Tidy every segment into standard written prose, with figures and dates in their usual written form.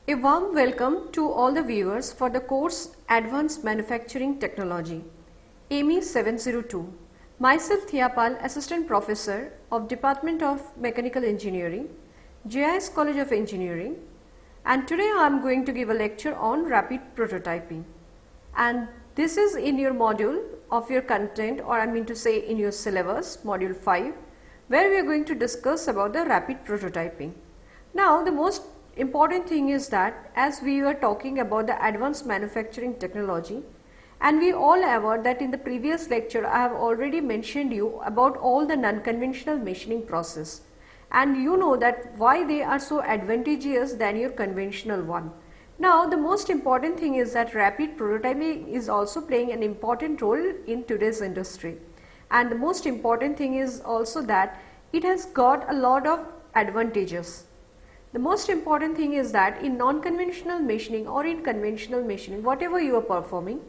A warm welcome to all the viewers for the course Advanced Manufacturing Technology, AME 702. Myself Thiapal, Assistant Professor of Department of Mechanical Engineering, JIS College of Engineering, and today I am going to give a lecture on rapid prototyping. And this is in your module of your content, or I mean to say in your syllabus, module 5, where we are going to discuss about the rapid prototyping. Now the most important thing is that as we were talking about the advanced manufacturing technology, and we all aware that in the previous lecture I have already mentioned you about all the non-conventional machining process, and you know that why they are so advantageous than your conventional one. Now the most important thing is that rapid prototyping is also playing an important role in today's industry, and the most important thing is also that it has got a lot of advantages. The most important thing is that in non-conventional machining or in conventional machining, whatever you are performing,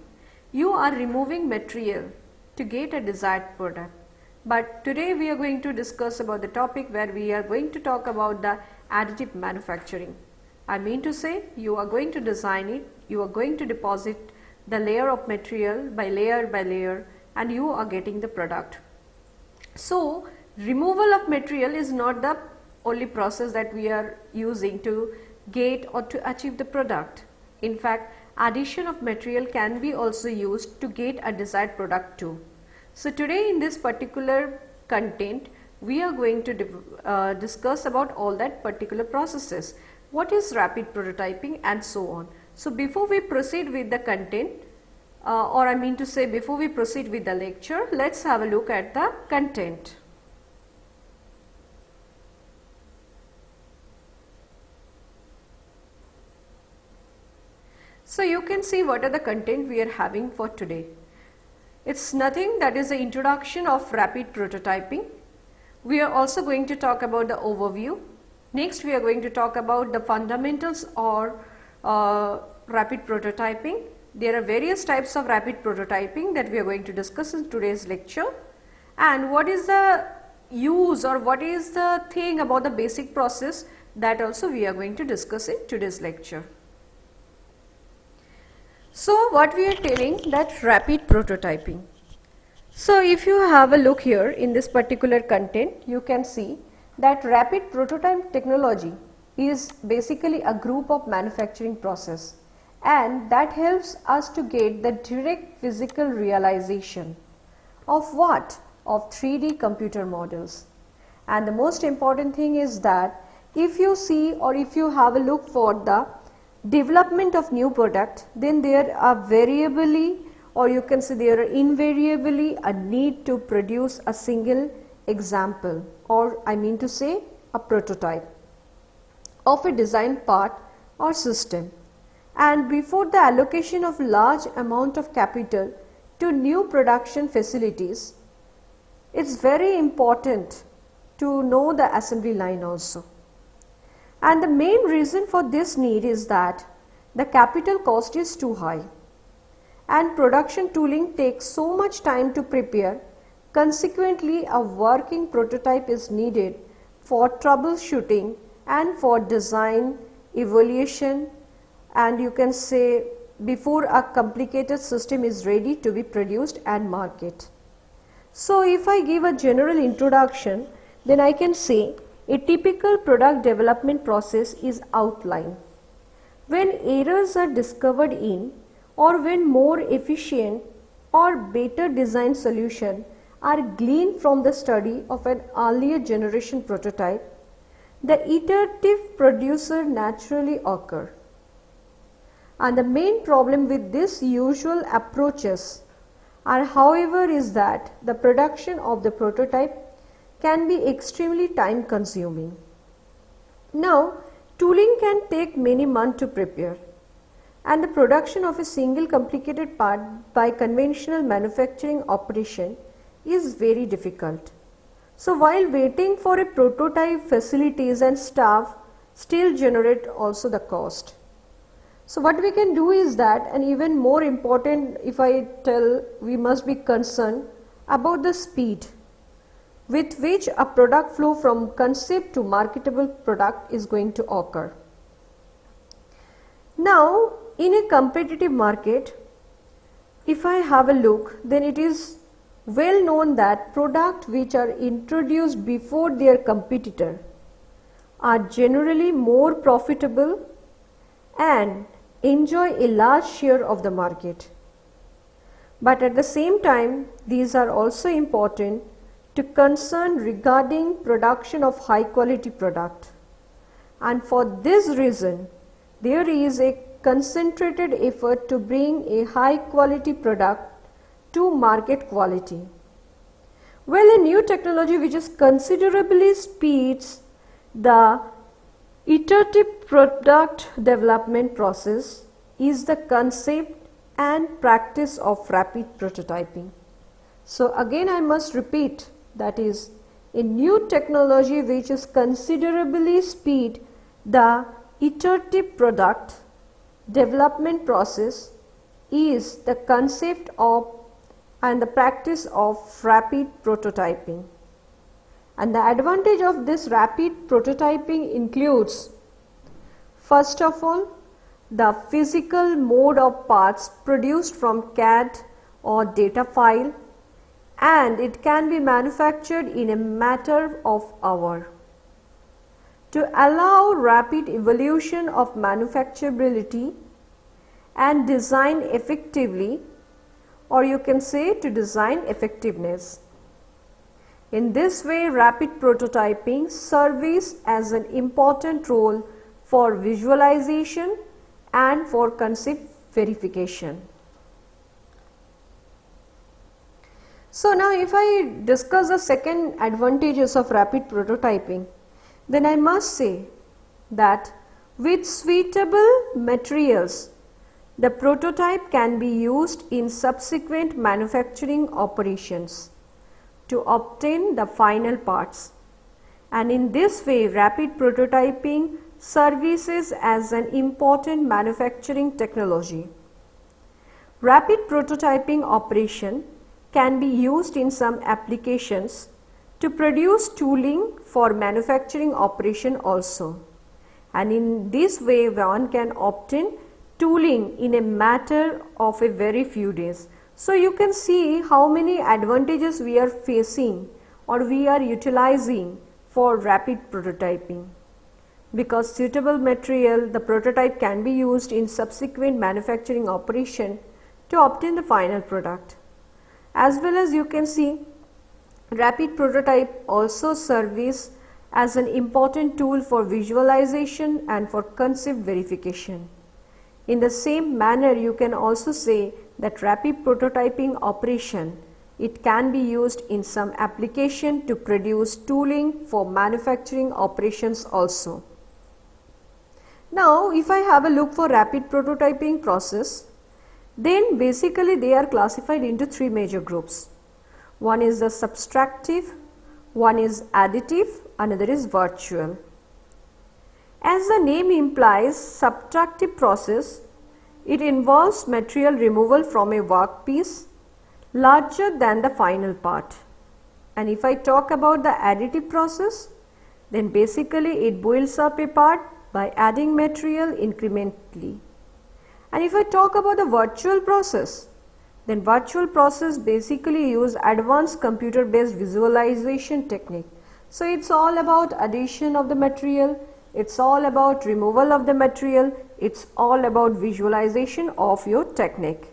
you are removing material to get a desired product. But today we are going to discuss about the topic where we are going to talk about the additive manufacturing. I mean to say you are going to design it, you are going to deposit the layer of material by layer and you are getting the product. So removal of material is not the only process that we are using to get or to achieve the product. In fact, addition of material can be also used to get a desired product too. So today in this particular content, we are going to discuss about all that particular processes. What is rapid prototyping and so on. So before we proceed with the content, or I mean to say before we proceed with the lecture, let's have a look at the content. So you can see what are the content we are having for today. It's nothing, that is the introduction of rapid prototyping. We are also going to talk about the overview. Next we are going to talk about the fundamentals or rapid prototyping. There are various types of rapid prototyping that we are going to discuss in today's lecture. And what is the use or what is the thing about the basic process, that also we are going to discuss in today's lecture. So what we are telling that rapid prototyping. So if you have a look here in this particular content, you can see that rapid prototype technology is basically a group of manufacturing process, and that helps us to get the direct physical realization of what? Of 3D computer models. And the most important thing is that if you see or if you have a look for the development of new product, then there are variably, or you can say there are invariably a need to produce a single example, or I mean to say a prototype of a design part or system. And before the allocation of large amount of capital to new production facilities, it's very important to know the assembly line also. And the main reason for this need is that the capital cost is too high and production tooling takes so much time to prepare. Consequently, a working prototype is needed for troubleshooting and for design, evaluation, and you can say before a complicated system is ready to be produced and market. So if I give a general introduction, then I can say a typical product development process is outlined. When errors are discovered in, or when more efficient or better design solution are gleaned from the study of an earlier generation prototype, the iterative producer naturally occur. And the main problem with this usual approaches are, however, is that the production of the prototype can be extremely time consuming. Now, tooling can take many months to prepare, and the production of a single complicated part by conventional manufacturing operation is very difficult. So while waiting for a prototype, facilities and staff still generate also the cost. So what we can do is that, and even more important, if I tell, we must be concerned about the speed with which a product flow from concept to marketable product is going to occur. Now, in a competitive market, if I have a look, then it is well known that products which are introduced before their competitor are generally more profitable and enjoy a large share of the market. But at the same time, these are also important to concern regarding production of high quality product. And for this reason, there is a concentrated effort to bring a high quality product to market quality. Well, a new technology which is considerably speeds the iterative product development process is the concept and practice of rapid prototyping. So again I must repeat, that is a new technology which is considerably speed the iterative product development process is the concept of and the practice of rapid prototyping. And the advantage of this rapid prototyping includes, first of all, the physical mode of parts produced from CAD or data file, and it can be manufactured in a matter of hours. To allow rapid evolution of manufacturability and design effectively, or you can say to design effectiveness. In this way, rapid prototyping serves as an important role for visualization and for concept verification. So now if I discuss the second advantages of rapid prototyping, then I must say that with suitable materials, the prototype can be used in subsequent manufacturing operations to obtain the final parts. And in this way, rapid prototyping serves as an important manufacturing technology. Rapid prototyping operation can be used in some applications to produce tooling for manufacturing operation also. And in this way, one can obtain tooling in a matter of a very few days. So you can see how many advantages we are facing or we are utilizing for rapid prototyping. Because suitable material, the prototype can be used in subsequent manufacturing operation to obtain the final product. As well as you can see, rapid prototype also serves as an important tool for visualization and for concept verification. In the same manner, you can also say that rapid prototyping operation, it can be used in some application to produce tooling for manufacturing operations also. Now, if I have a look for rapid prototyping process, then basically they are classified into three major groups. One is the subtractive, one is additive, another is virtual. As the name implies, subtractive process, it involves material removal from a workpiece larger than the final part. And if I talk about the additive process, then basically it builds up a part by adding material incrementally. And if I talk about the virtual process, then virtual process basically use advanced computer based visualization technique. So it's all about addition of the material, it's all about removal of the material, it's all about visualization of your technique.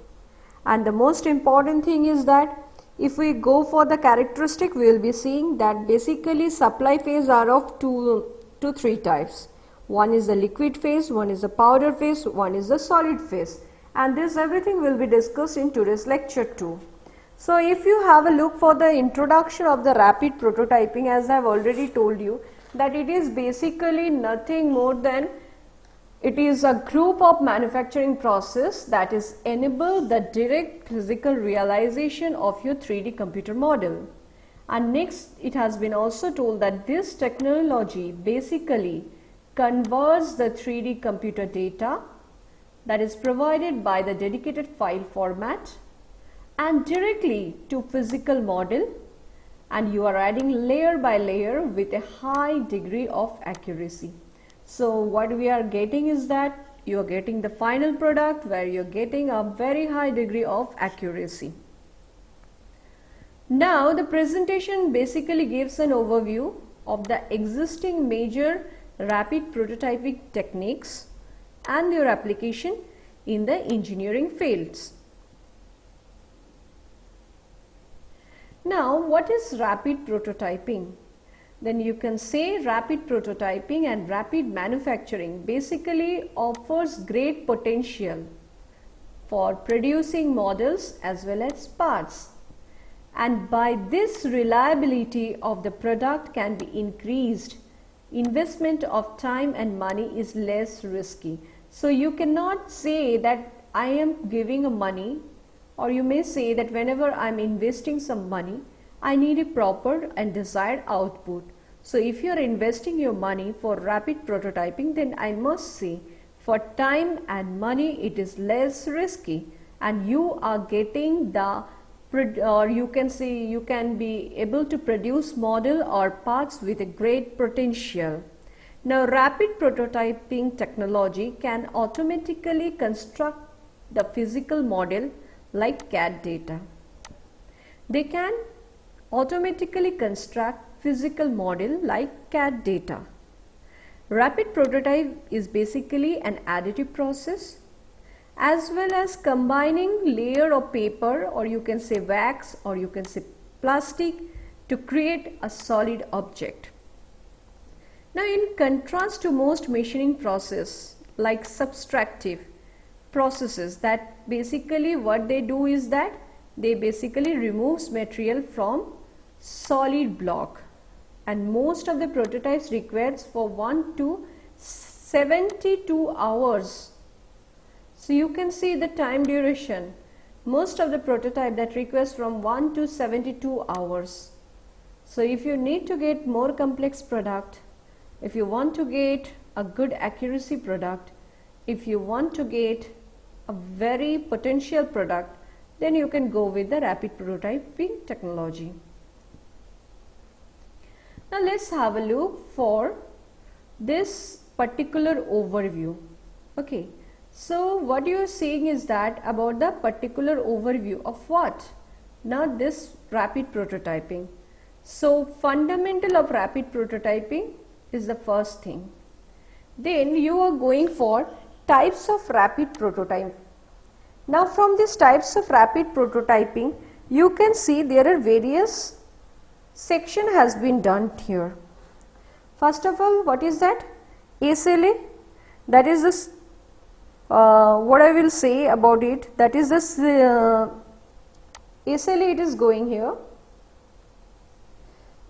And the most important thing is that if we go for the characteristic, we will be seeing that basically supply phase are of two to three types. One is the liquid phase, one is the powder phase, one is the solid phase. And this everything will be discussed in today's lecture too. So if you have a look for the introduction of the rapid prototyping, as I have already told you, that it is basically nothing more than it is a group of manufacturing process that is enable the direct physical realization of your 3D computer model. And next, it has been also told that this technology basically converts the 3D computer data that is provided by the dedicated file format and directly to physical model, and you are adding layer by layer with a high degree of accuracy. So what we are getting is that you are getting the final product where you are getting a very high degree of accuracy. Now the presentation basically gives an overview of the existing major rapid prototyping techniques and their application in the engineering fields. Now, what is rapid prototyping? Then you can say rapid prototyping and rapid manufacturing basically offers great potential for producing models as well as parts. And by this, reliability of the product can be increased. Investment of time and money is less risky. So you cannot say that I am giving a money, or you may say that whenever I am investing some money, I need a proper and desired output. So if you are investing your money for rapid prototyping, then I must say for time and money it is less risky, and you are getting the, or you can say you can be able to produce model or parts with a great potential. Now rapid prototyping technology can automatically construct the physical model like CAD data. They can automatically construct physical model like CAD data. Rapid prototype is basically an additive process as well as combining layer of paper, or you can say wax, or you can say plastic, to create a solid object. Now in contrast to most machining process like subtractive processes, that basically what they do is that they basically removes material from solid block, and most of the prototypes requires for 1 to 72 hours. So you can see the time duration. Most of the prototype that requires from 1 to 72 hours. So if you need to get more complex product, if you want to get a good accuracy product, if you want to get a very potential product, then you can go with the rapid prototyping technology. Now let's have a look for this particular overview. Okay, so what you are seeing is that about the particular overview of what? Now this rapid prototyping. So fundamental of rapid prototyping is the first thing. Then you are going for types of rapid prototyping. Now from these types of rapid prototyping, you can see there are various section has been done here. First of all, what is that? SLA, that is this, what I will say about it, that is this SLA, it is going here.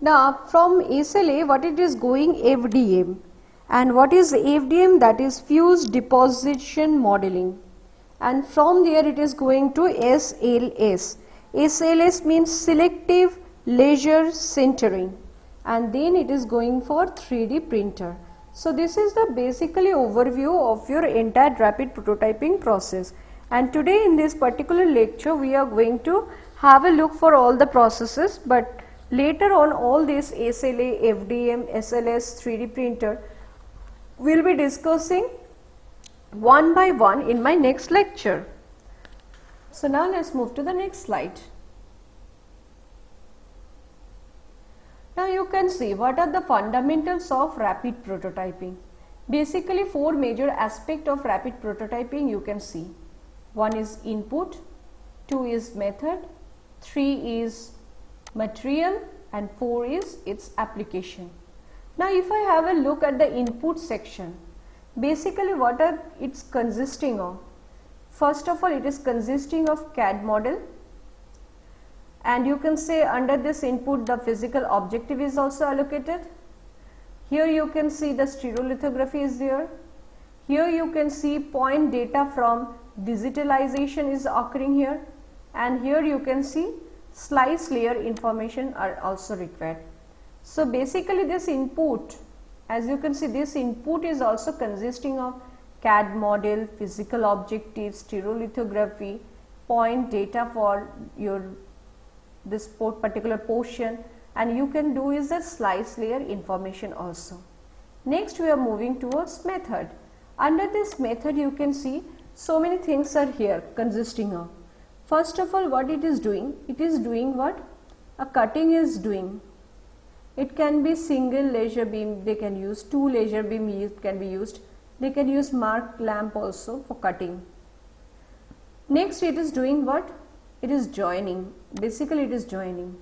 Now from SLA, what it is going? FDM. And what is FDM? That is fused deposition modeling. And from there it is going to SLS. SLS means selective laser sintering, and then it is going for 3D printer. So this is the basically overview of your entire rapid prototyping process. And today in this particular lecture we are going to have a look for all the processes, but later on all this SLA, FDM, SLS, 3D printer we will be discussing one by one in my next lecture. So now let's move to the next slide. Now you can see what are the fundamentals of rapid prototyping. Basically 4 major aspects of rapid prototyping you can see. 1 is input, 2 is method, 3 is material, and 4 is its application. Now if I have a look at the input section, basically what are it's consisting of? First of all, it is consisting of CAD model, and you can say under this input the physical objective is also allocated. Here you can see the stereolithography is there. Here you can see point data from digitalization is occurring here, and here you can see slice layer information are also required. So basically this input, as you can see, this input is also consisting of CAD model, physical objective, stereolithography, point data for your this particular portion, and you can do is a slice layer information also. Next we are moving towards method. Under this method you can see so many things are here consisting of. First of all, what it is doing what a cutting is doing. It can be single laser beam, they can use two laser beam can be used, they can use mark lamp also for cutting. Next it is doing what? It is joining, basically it is joining.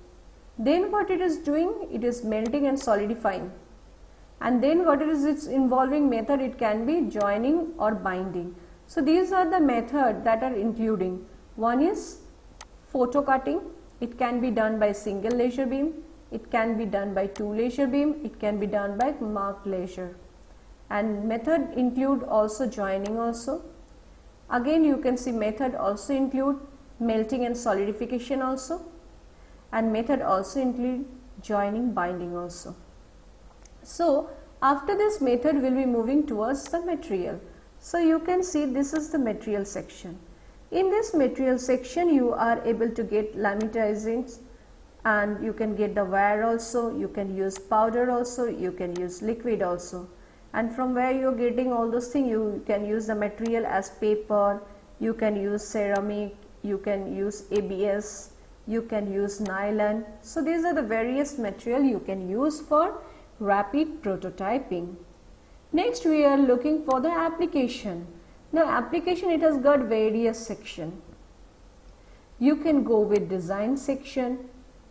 Then what it is doing? It is melting and solidifying. And then what it is, its involving method, it can be joining or binding. So these are the methods that are including. One is photo cutting, it can be done by single laser beam, it can be done by two laser beam, it can be done by marked laser. And method include also joining also. Again you can see method also include melting and solidification also, and method also include joining, binding also. So after this method we will be moving towards the material. So you can see this is the material section. In this material section you are able to get laminizing, and you can get the wire also, you can use powder also, you can use liquid also. And from where you are getting all those things, you can use the material as paper, you can use ceramic, you can use ABS, you can use nylon. So these are the various material you can use for rapid prototyping. Next we are looking for the application. Now application, it has got various section. You can go with design section,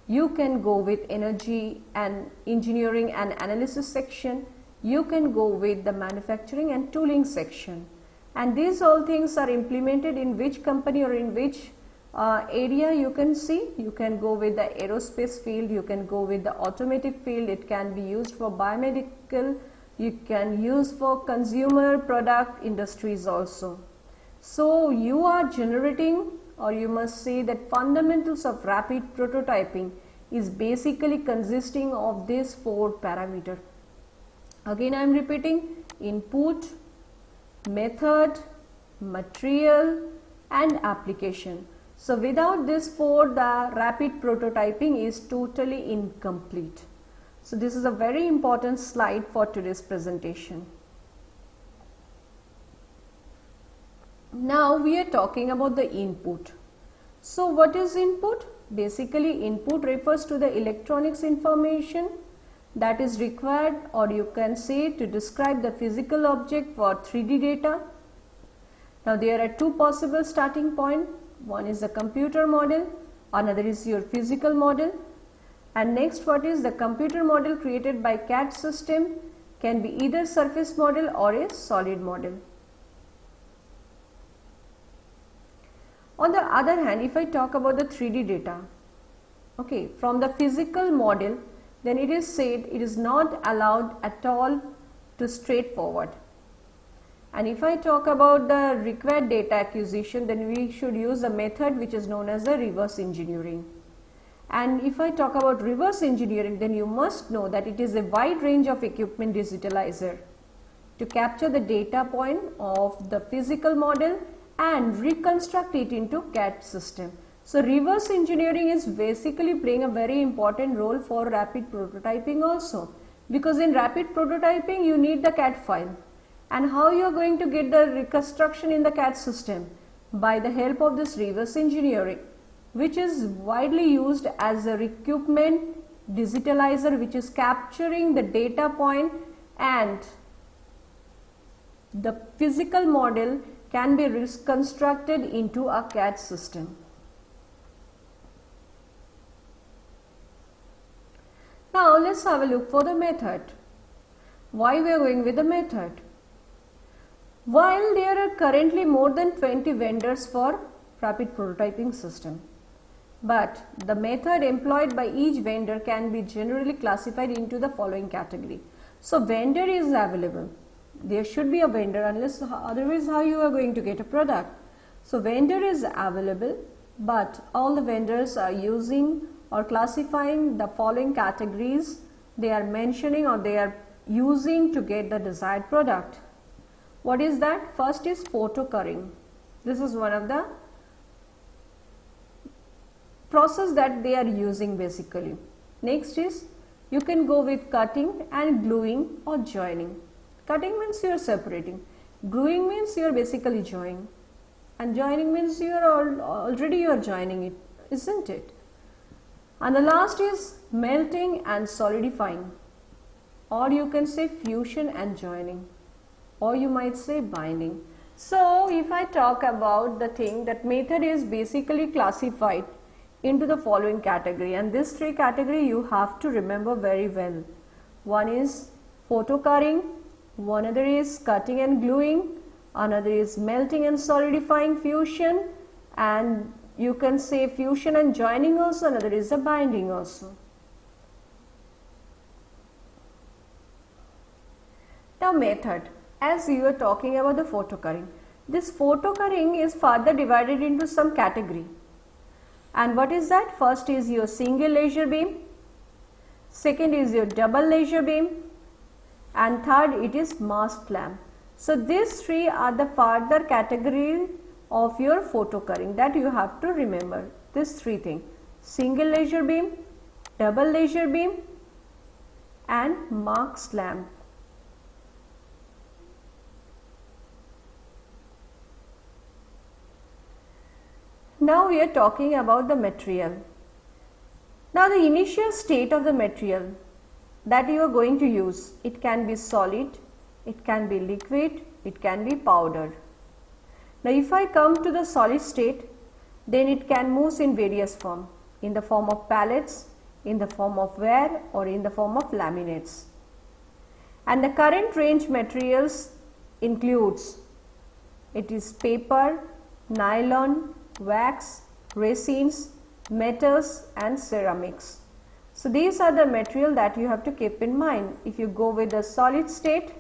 you can go with energy and engineering and analysis section, you can go with the manufacturing and tooling section. And these all things are implemented in which company or in which area you can see. You can go with the aerospace field, you can go with the automotive field, it can be used for biomedical, you can use for consumer product industries also. So you are generating, or you must say that fundamentals of rapid prototyping is basically consisting of these four parameters. Again I am repeating: input, method, material and application. So without these four, the rapid prototyping is totally incomplete. So this is a very important slide for today's presentation. Now we are talking about the input. So what is input? Basically input refers to the electronics information that is required, or you can say to describe the physical object for 3D data. Now there are two possible starting points. One is the computer model, another is your physical model. And next, what is the computer model created by CAD system, can be either surface model or a solid model. On the other hand, if I talk about the 3D data, okay, from the physical model, then it is said it is not allowed at all to straightforward. And if I talk about the required data acquisition, then we should use a method which is known as the reverse engineering. And if I talk about reverse engineering, then you must know that it is a wide range of equipment digitalizer to capture the data point of the physical model and reconstruct it into CAD system. So reverse engineering is basically playing a very important role for rapid prototyping also, because in rapid prototyping you need the CAD file. And how you are going to get the reconstruction in the CAD system? By the help of this reverse engineering, which is widely used as a equipment digitalizer, which is capturing the data point, and the physical model can be reconstructed into a CAD system. Now let's have a look for the method. Why we are going with the method? While there are currently more than 20 vendors for rapid prototyping system, but the method employed by each vendor can be generally classified into the following category. So vendor is available. There should be a vendor, unless otherwise how you are going to get a product. So vendor is available, but all the vendors are using or classifying the following categories they are mentioning or they are using to get the desired product. What is that? First is photo cutting. This is one of the process that they are using basically. Next is you can go with cutting and gluing or joining. Cutting means you are separating. Gluing means you are basically joining, and joining means you are already you are joining it, isn't it? And the last is melting and solidifying, or you can say fusion and joining, or you might say binding. So if I talk about the thing, that method is basically classified into the following category, and this three category you have to remember very well. One is photocuring, one other is cutting and gluing, another is melting and solidifying, fusion, and you can say fusion and joining also, another is a binding also. Now method, as you are talking about the photocuring, this photocuring is further divided into some category. And what is that? First is your single laser beam, second is your double laser beam, and third it is masked lamp. So these three are the further category of your photocuring that you have to remember. These three things: single laser beam, double laser beam, and masked lamp. Now we are talking about the material. Now the initial state of the material that you are going to use, it can be solid, it can be liquid, it can be powder. Now if I come to the solid state, then it can move in various form, in the form of pellets, in the form of wire, or in the form of laminates. And the current range materials includes, it is paper, nylon, wax, resins, metals, and ceramics. So these are the material that you have to keep in mind. If you go with the solid state,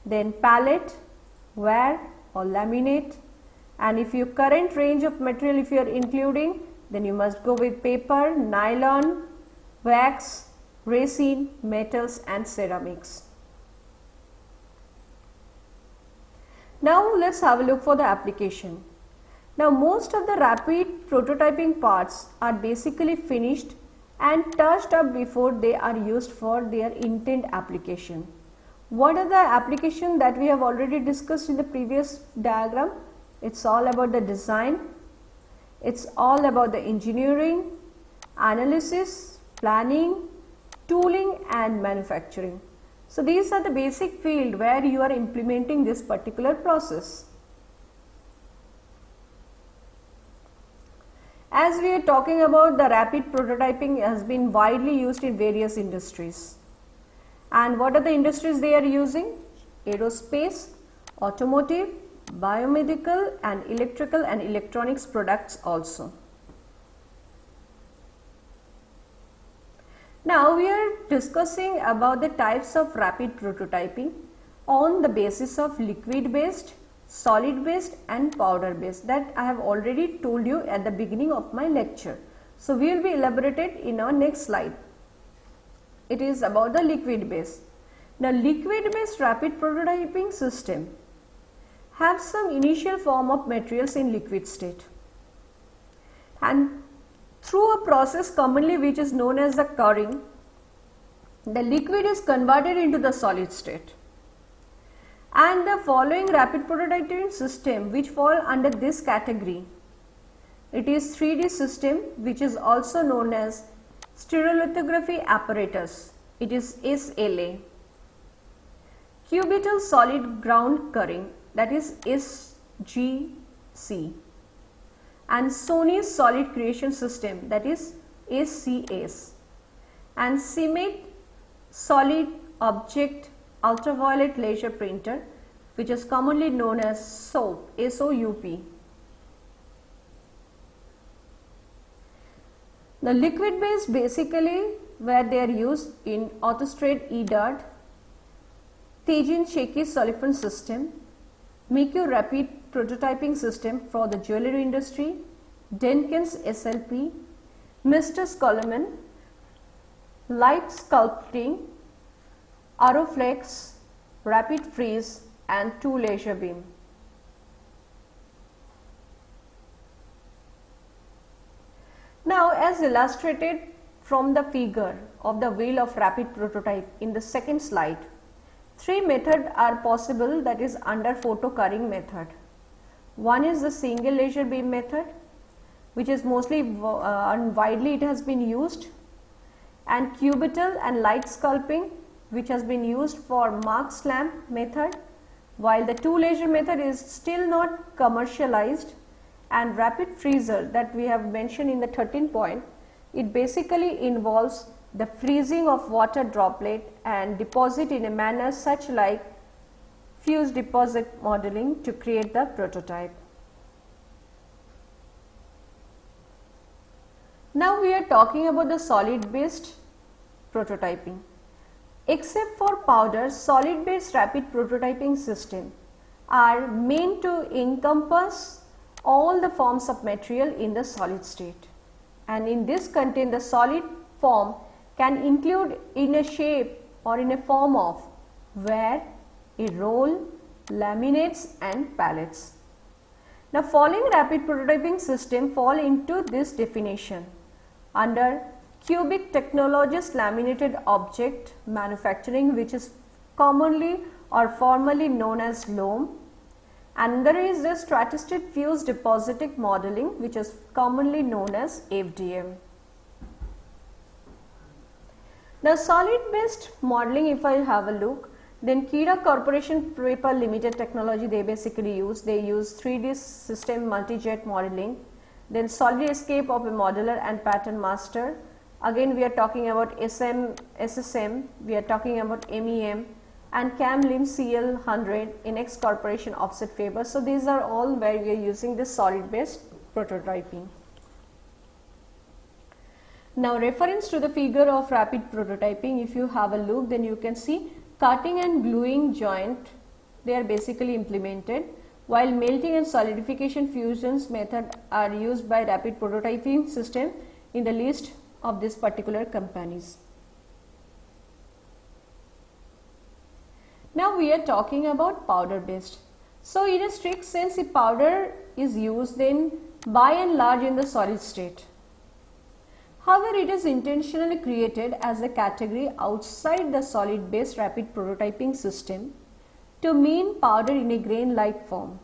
then pellet, wire or laminate, and if your current range of material if you are including, then you must go with paper, nylon, wax, resin, metals, and ceramics. Now let's have a look for the application. Now most of the rapid prototyping parts are basically finished and touched up before they are used for their intent application. What are the application that we have already discussed in the previous diagram? It's all about the design, it's all about the engineering, analysis, planning, tooling, and manufacturing. So these are the basic field where you are implementing this particular process. As we are talking about, the rapid prototyping has been widely used in various industries. And what are the industries they are using? Aerospace, automotive, biomedical, and electrical and electronics products also. Now we are discussing about the types of rapid prototyping on the basis of liquid based, solid based, and powder based, that I have already told you at the beginning of my lecture. So we will be elaborated in our next slide. It is about the liquid based. Now liquid based rapid prototyping system have some initial form of materials in liquid state, and through a process commonly which is known as the curing, the liquid is converted into the solid state. And the following rapid prototyping system which fall under this category, it is 3D system which is also known as stereolithography apparatus, it is SLA, cubital solid ground curing, that is SGC, and Sony's solid creation system, that is SCS, and CIMIC solid object ultraviolet laser printer, which is commonly known as SOUP, SOUP. The liquid based basically where they are used in Autostrade EDART, Teijin Shaky Sullivan system, Mikio rapid prototyping system for the jewelry industry, Denkins SLP, Mr. Coleman, light sculpting, Aeroflex, rapid freeze, and 2 laser beam. Now as illustrated from the figure of the wheel of rapid prototype in the second slide, Three methods are possible, that is under photocuring method. One is the single laser beam method, which is mostly widely it has been used, and cubital and light sculpting, which has been used for Marx lamp method, while the two laser method is still not commercialized. And rapid freezer that we have mentioned in the 13th point, it basically involves the freezing of water droplet and deposit in a manner such like fuse deposit modeling to create the prototype. Now we are talking about the solid based prototyping. Except for powder, solid based rapid prototyping system are meant to encompass all the forms of material in the solid state, and in this contain the solid form can include in a shape or in a form of ware, a roll, laminates and pallets. Now following rapid prototyping system fall into this definition under cubic technologies laminated object manufacturing, which is commonly or formally known as LOM. And there is the stratistic fuse depositing modeling, which is commonly known as FDM. Now solid based modeling, if I have a look, then Kira Corporation Paper Limited technology they basically use. They use 3D system multi-jet modeling, then solid escape of a modeler and pattern master. Again we are talking about SSM, we are talking about MEM, and CAMLIM CL100 in X Corporation offset Faber. So these are all where we are using this solid based prototyping. Now reference to the figure of rapid prototyping, if you have a look, then you can see cutting and gluing joint, they are basically implemented, while melting and solidification fusions method are used by rapid prototyping system in the list of these particular companies. Now we are talking about powder based. So in a strict sense, if powder is used, then by and large in the solid state. However, it is intentionally created as a category outside the solid based rapid prototyping system to mean powder in a grain like form.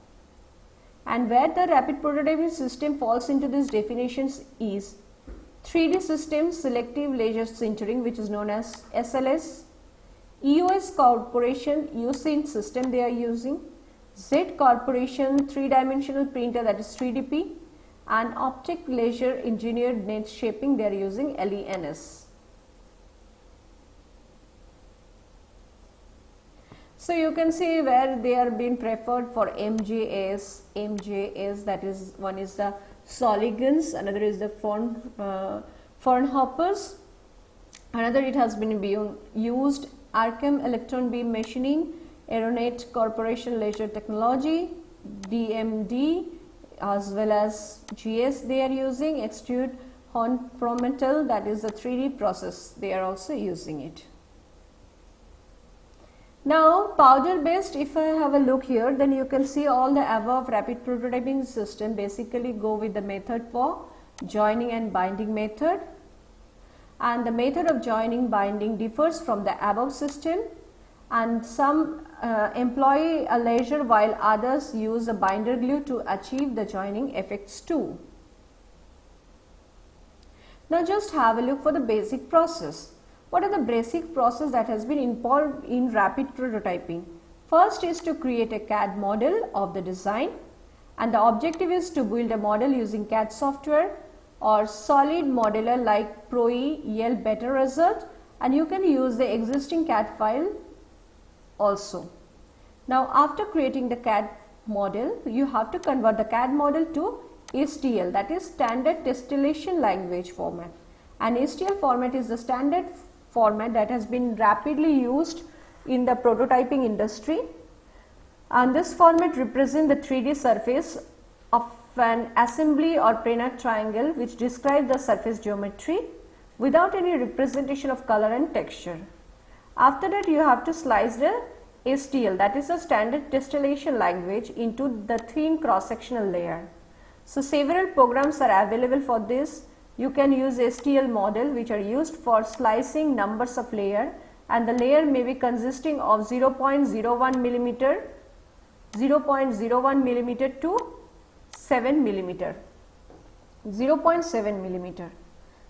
And where the rapid prototyping system falls into these definitions is 3D system selective laser sintering, which is known as SLS, EOS Corporation USINT system they are using, Z Corporation 3-dimensional printer, that is 3DP, and Optic Laser Engineered Net Shaping they are using LENS. So you can see where they are being preferred for MJS, that is, one is the Soligans, another is the Fraunhofer's, another it has been used Archem Electron Beam Machining, Aeronet Corporation Laser Technology, DMD, as well as GS they are using, Extrude Horn-Prometal, that is the 3D process, they are also using it. Now powder based, if I have a look here, then you can see all the above rapid prototyping system basically go with the method for joining and binding method, and the method of joining binding differs from the above system, and some employ a laser while others use a binder glue to achieve the joining effects too. Now just have a look for the basic process. What are the basic process that has been involved in rapid prototyping? First is to create a CAD model of the design, and the objective is to build a model using CAD software or solid modeler like ProE yield better result, and you can use the existing CAD file also. Now after creating the CAD model, you have to convert the CAD model to STL, that is standard tessellation language format, and STL format is the standard format that has been rapidly used in the prototyping industry, and this format represents the 3D surface of an assembly or planar triangle which describes the surface geometry without any representation of color and texture. After that, you have to slice the STL, that is a standard tessellation language, into the thin cross sectional layer. So several programs are available for this. You can use STL model which are used for slicing numbers of layer, and the layer may be consisting of 0.01 millimeter, 0.01 millimeter to 7 millimeter, 0.7 millimeter.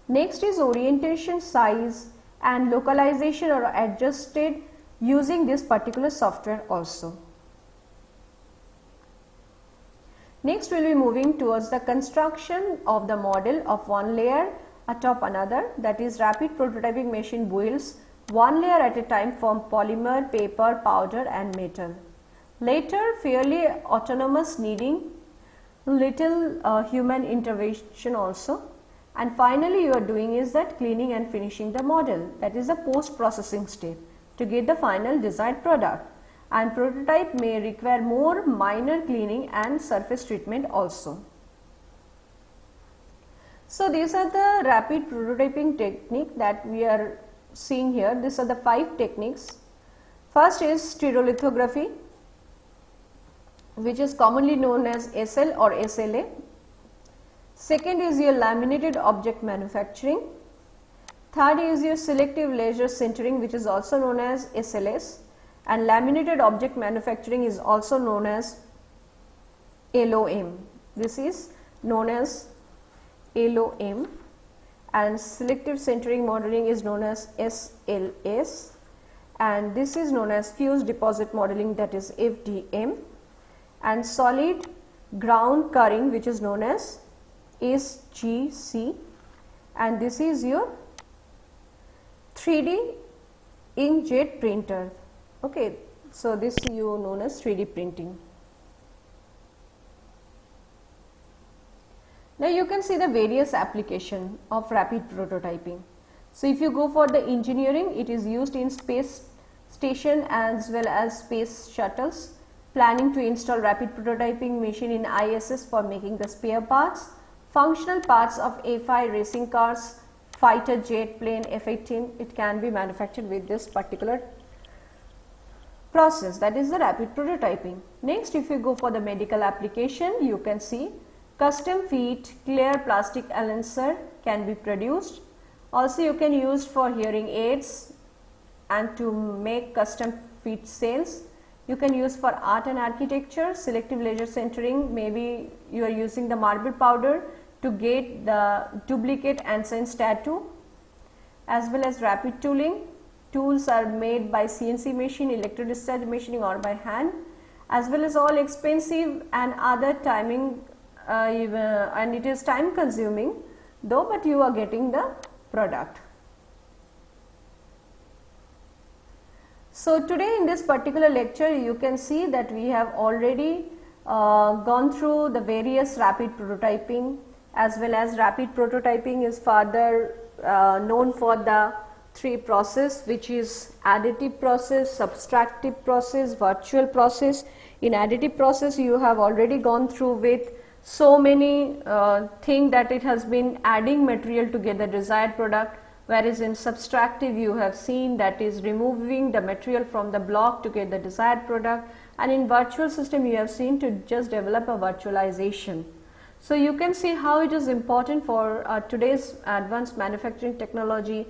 Next is orientation, size and localization are adjusted using this particular software also. Next we will be moving towards the construction of the model of one layer atop another, that is rapid prototyping machine builds one layer at a time from polymer, paper, powder and metal. Later fairly autonomous, needing little human intervention also, and finally you are doing is that cleaning and finishing the model, that is the post processing step to get the final desired product, and prototype may require more minor cleaning and surface treatment also. So these are the rapid prototyping technique that we are seeing here. These are the 5 techniques. First is stereolithography, which is commonly known as SL or SLA. Second is your laminated object manufacturing. Third is your selective laser sintering, which is also known as SLS, and laminated object manufacturing is also known as LOM. This is known as LOM, and selective sintering modeling is known as SLS, and this is known as fused deposit modeling, that is FDM, and solid ground curing, which is known as SGC, and this is your 3D inkjet printer. Okay, so this you known as 3D printing. Now you can see the various application of rapid prototyping. So if you go for the engineering, it is used in space station as well as space shuttles, planning to install rapid prototyping machine in ISS for making the spare parts, functional parts of A5 racing cars, fighter jet plane F-18, it can be manufactured with this particular process, that is the rapid prototyping. Next, if you go for the medical application, you can see custom fit clear plastic enhancer can be produced. Also you can use for hearing aids and to make custom fit cells. You can use for art and architecture, selective laser sintering, maybe you are using the marble powder to get the duplicate ensigns tattoo, as well as rapid tooling. Tools are made by CNC machine, electro discharge machining or by hand, as well as all expensive and other timing and it is time consuming though, but you are getting the product. So today in this particular lecture you can see that we have already gone through the various rapid prototyping, as well as rapid prototyping is further known for the 3 process, which is additive process, subtractive process, virtual process. In additive process you have already gone through with so many things that it has been adding material to get the desired product, whereas in subtractive you have seen that is removing the material from the block to get the desired product, and in virtual system you have seen to just develop a virtualization. So you can see how it is important for today's advanced manufacturing technology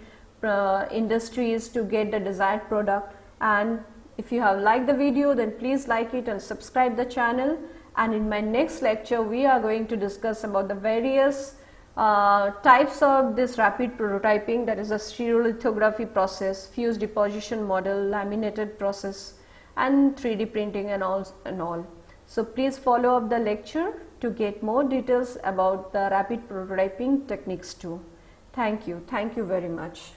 industries to get the desired product. And if you have liked the video, then please like it and subscribe the channel. And in my next lecture we are going to discuss about the various types of this rapid prototyping, that is a stereolithography process, fused deposition model, laminated process and 3D printing and all. So please follow up the lecture to get more details about the rapid prototyping techniques too. Thank you very much.